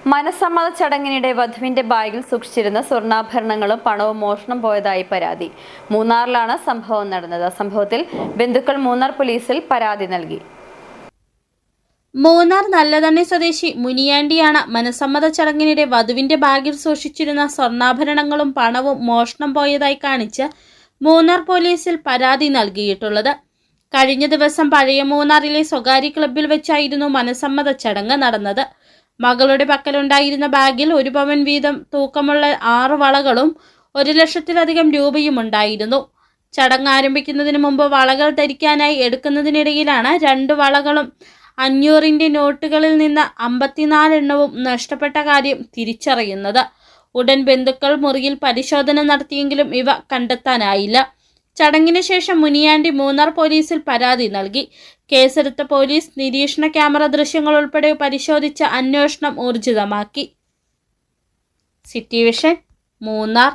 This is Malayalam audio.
മനസ്സമ്മത ചടങ്ങിനിടെ വധുവിന്റെ ബാഗിൽ സൂക്ഷിച്ചിരുന്ന സ്വർണ്ണാഭരണങ്ങളും പണവും മോഷണം പോയതായി പരാതി. മൂന്നാറിലാണ് സംഭവം നടന്നത്. സംഭവത്തിൽ ബന്ധുക്കൾ മൂന്നാർ പോലീസിൽ പരാതി നൽകി. മൂന്നാർ നല്ലതണ്ണി സ്വദേശി മുനിയാണ്ടിയാണ് മനസ്സമ്മത ചടങ്ങിനിടെ വധുവിന്റെ ബാഗിൽ സൂക്ഷിച്ചിരുന്ന സ്വർണ്ണാഭരണങ്ങളും പണവും മോഷണം പോയതായി കാണിച്ച് മൂന്നാർ പോലീസിൽ പരാതി നൽകിയിട്ടുള്ളത്. കഴിഞ്ഞ ദിവസം പഴയ മൂന്നാറിലെ സ്വകാര്യ ക്ലബ്ബിൽ വെച്ചായിരുന്നു മനസ്സമ്മത ചടങ്ങ് നടന്നത്. മകളുടെ പക്കലുണ്ടായിരുന്ന ബാഗിൽ 1 പവൻ വീതം തൂക്കമുള്ള 6 വളകളും 1 ലക്ഷത്തിലധികം രൂപയും ഉണ്ടായിരുന്നു. ചടങ്ങ് ആരംഭിക്കുന്നതിന് മുമ്പ് വളകൾ ധരിക്കാനായി എടുക്കുന്നതിനിടയിലാണ് 2 വളകളും 500ന്റെ നോട്ടുകളിൽ നിന്ന് 54 എണ്ണവും നഷ്ടപ്പെട്ട കാര്യം തിരിച്ചറിയുന്നത്. ഉടൻ ബന്ധുക്കൾ മുറിയിൽ പരിശോധന നടത്തിയെങ്കിലും ഇവ കണ്ടെത്താനായില്ല. ചടങ്ങിന് ശേഷം മുനിയാണ്ടി മൂന്നാർ പോലീസിൽ പരാതി നൽകി. കേസെടുത്ത പോലീസ് നിരീക്ഷണ ക്യാമറ ദൃശ്യങ്ങൾ ഉൾപ്പെടെ പരിശോധിച്ച് അന്വേഷണം ഊർജിതമാക്കി. City vision, Munnar.